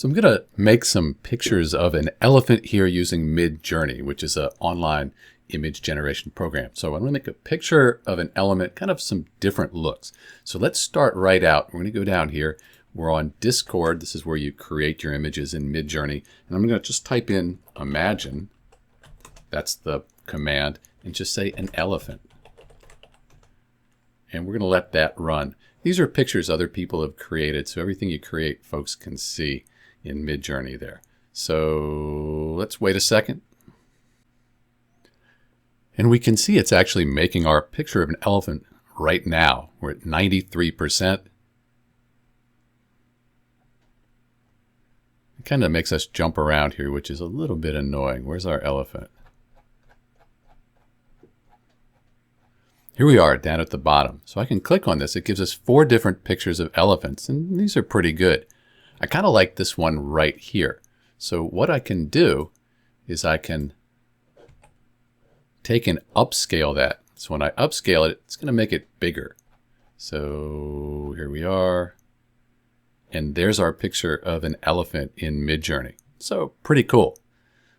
So I'm going to make some pictures of an elephant here using Midjourney, which is an online image generation program. So I'm going to make a picture of an element, kind of some different looks. So let's start right out. We're going to go down here. We're on Discord. This is where you create your images in Midjourney. And I'm going to just type in imagine. That's the command. And just say an elephant. And we're going to let that run. These are pictures other people have created. So everything you create, folks can see in Midjourney there. So let's wait a second. And we can see it's actually making our picture of an elephant right now. We're at 93%. It kind of makes us jump around here, which is a little bit annoying. Where's our elephant? Here we are down at the bottom. So I can click on this. It gives us 4 different pictures of elephants, and these are pretty good. I kind of like this one right here. So what I can do is I can take and upscale that. So when I upscale it, it's going to make it bigger. So here we are. And there's our picture of an elephant in Midjourney. So pretty cool.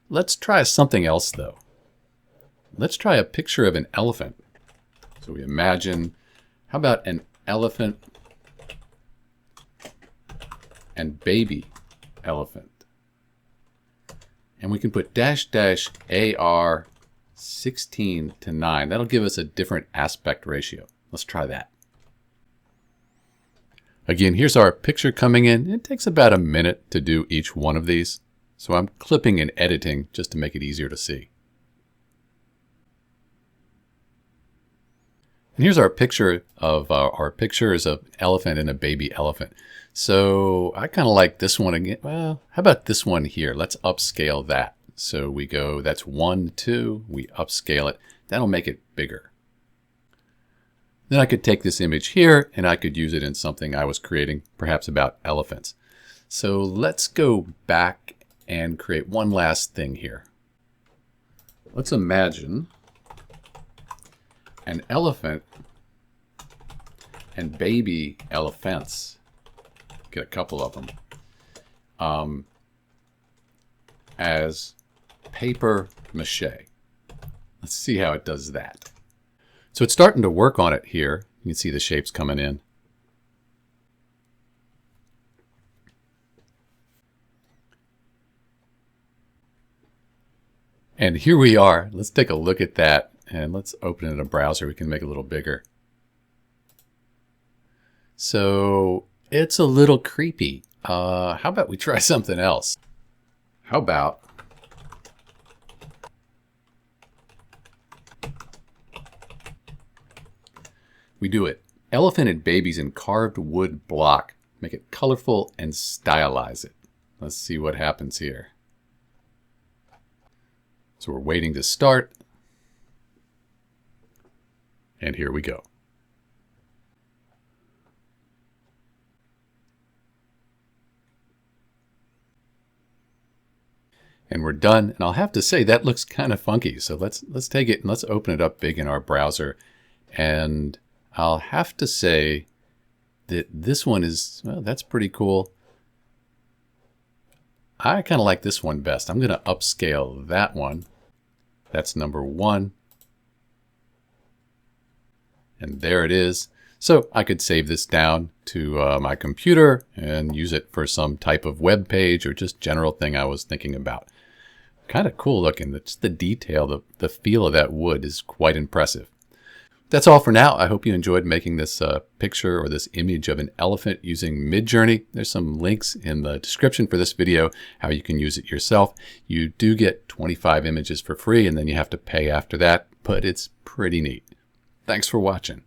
Let's try something else though. Let's try a picture of an elephant. So we imagine, how about an elephant and baby elephant? And we can put -- AR16 to 9. That'll give us a different aspect ratio. Let's try that. Again, here's our picture coming in. It takes about a minute to do each one of these. So I'm clipping and editing just to make it easier to see. And here's our picture of our pictures of an elephant and a baby elephant. So I kind of like this one again. Well, how about this one here? Let's upscale that. So we go, that's 1, 2, we upscale it. That'll make it bigger. Then I could take this image here and I could use it in something I was creating, perhaps about elephants. So let's go back and create one last thing here. Let's imagine an elephant and baby elephants. Get a couple of them. As paper mache. Let's see how it does that. So it's starting to work on it here. You can see the shapes coming in. And here we are. Let's take a look at that. And let's open it in a browser. We can make it a little bigger. So it's a little creepy. How about we try something else? How about we do it? Elephant and babies in carved wood block. Make it colorful and stylize it. Let's see what happens here. So we're waiting to start. And here we go. And we're done. And I'll have to say that looks kind of funky. So let's take it and let's open it up big in our browser. And I'll have to say that this one is, well, that's pretty cool. I kind of like this one best. I'm going to upscale that one. That's number 1. And there it is. So I could save this down to my computer and use it for some type of web page or just general thing I was thinking about. Kind of cool looking. Just the detail, the feel of that wood is quite impressive. That's all for now. I hope you enjoyed making this picture or this image of an elephant using Midjourney. There's some links in the description for this video, how you can use it yourself. You do get 25 images for free, and then you have to pay after that, but it's pretty neat. Thanks for watching.